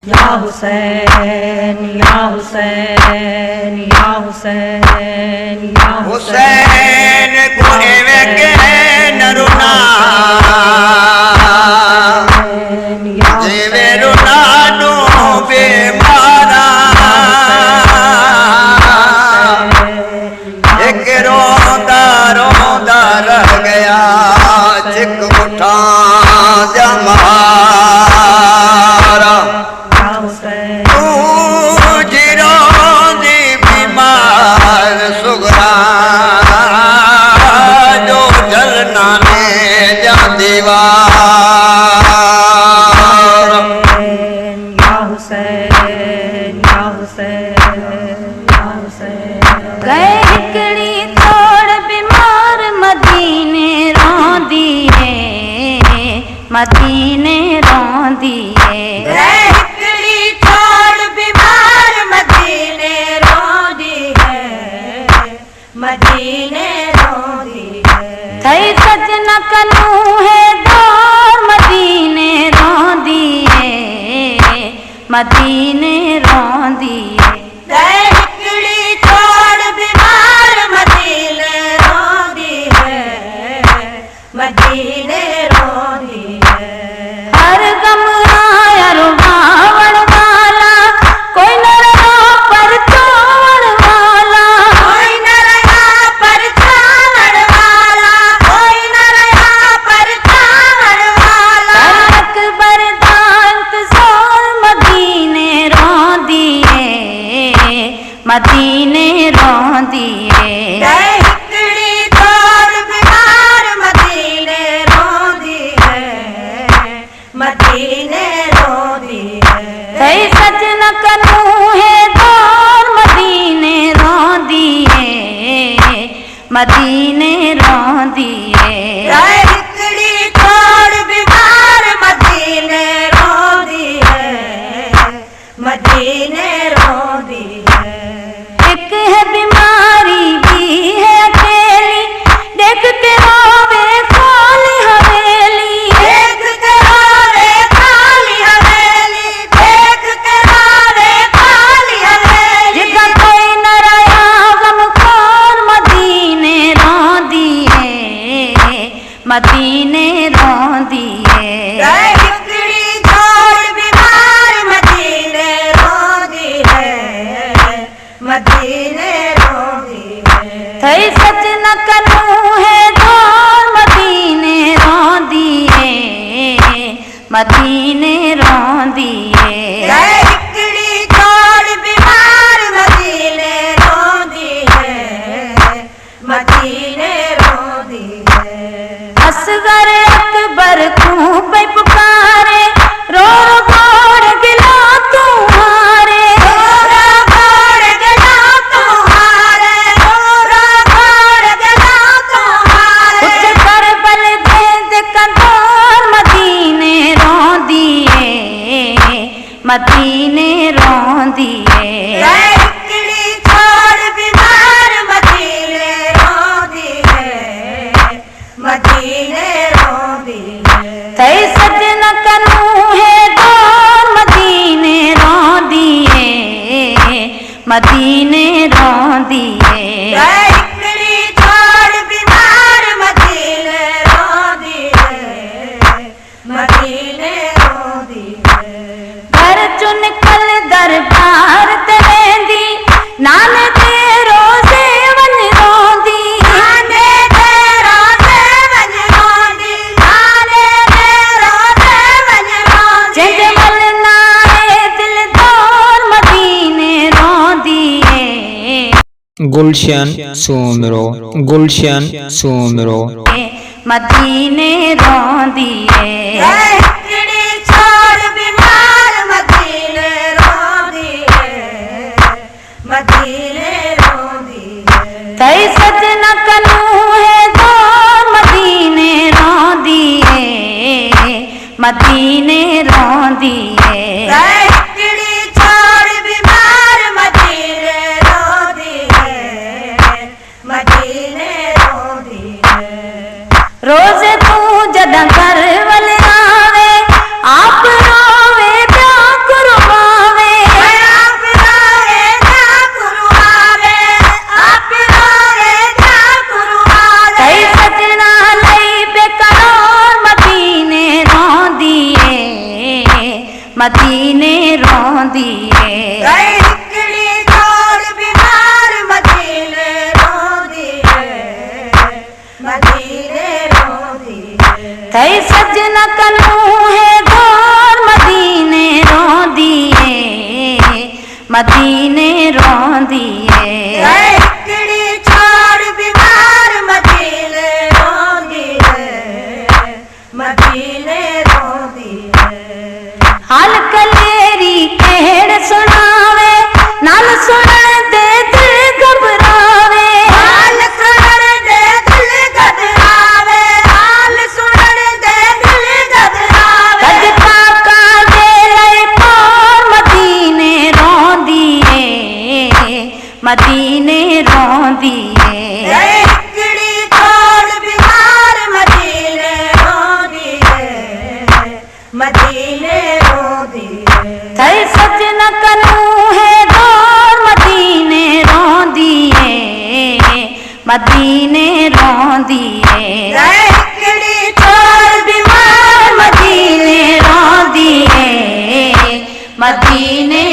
या हुसैन या हुसैन या हुसैन या हुसैन कोने में के नरुना जेवे रुना नो बेमारा एक रोंदा रोंदा रह गया चिक उठा जमारा गए हिकड़ी तोड़ बीमार मदीने रोंदी है मदीने रोंदी है। गए हिकड़ी तोड़ बीमार मदीने रोंदी है मदीने रोंदी है। थई सजना कनू है दौर मदीने रोंदी है मदीने रोंदी है। गए हिकड़ी तोड़ बीमार मदीने रोंदी है मदीने रोंदी है। हर गम आया रुवावण वाला कोई न रहा पर छोड़ वाला कोई न रहा पर छावड़ वाला कोई न रहा पर छावड़ वाला। अकबर दांत सोर मदीने रोंदी है मदीने रोंदी है। गए हिकड़ी तोड़ बीमार मदीने रोंदी है मदीने रोंदी है। थई सजना कनू है दौर मदीने रोंदी है मदीने रोंदी है। गए हिकड़ी तोड़ बीमार मदीने रोंदी है मदीने रोंदी है। एक है बीमारी भी है अकेली देख के रोवे खाली हवेली देख के रोवे खाली हवेली देख के रोवे खाली हवेली। जिसका कोई न रहा गम खोर मदीने रोंदी है मदीने रोंदी है। गए हिकड़ी तोड़ बीमार मदीने रोंदी है मदीने रोंदी है। थई सजना कनू है दौर मदीने रोंदी है मदीने रोंदी है। गए हिकड़ी तोड़ बीमार मदीने रोंदी है मदीने रोंदी है। असगर अकबर तू पे पुकारे रो रो घोड़ गिला तुम्हारे रोरा घोड़ गला तुम्हारे रोरा घोड़ गला तुम्हारे। उठ कर बल दे दे कंदोर मदीने रोंदी है मदीने रोंदी है। गए हिकड़ी तोड़ बीमार मदीने रोंदी है मदीने रोंदी है। थई सजना कनू है दौर मदीने रोंदी है मदीने रोंदी है। गए हिकड़ी तोड़ बीमार मदीने रोंदी है मदीने रोंदी है। घर चुन कल दरबार ते वेंदी नाने ते रोज़े वन रोंदी नाने ते रोज़े वन रोंदी नाने ते रोज़े वन रोंदी। जिंद मल नाए दिल दौर मदीने रोंदी है गुलशन सुमरो गुलशन सुमरो मदीने रोंदी है। गए हिकड़ी तोड़ बीमार मदीने रोंदी है मदीने रोंदी है। थई सजना कनू है दौर मदीने रोंदी है मदीने रोंदी है। गए हिकड़ी तोड़ बीमार मदीने रोंदी है मदीने रोंदी है। रोज़ तू जद कर मदीने रोंदी है। हिकड़ी छोड़ बीमार मदीने रोंदी है, मदीने रोंदी है। थई सजन कनू है गोर मदीने रोंदी है, मदीने रोंदी है। हिकड़ी छोड़ बीमार मदीने रोंदी है, मदीने रोंदी है। हाल कलेरी केड़ सुनावे, नाल सुनन दे दिल घबरावे। हाल सुनन दे दिल घबरावे, हाल सुनन दे दिल घबरावे। कद काका दे लई पार मदीने रोंदी है, मदीने रोंदी है। हिकड़ी छोड़ बीमार मदीने रोंदी है, मदीने रोंदी है। थई सजन कनू है गोर मदीने रोंदी है, मदीने रोंदी है। हिकड़ी छोड़ बीमार मदीने रोंदी है, मदीने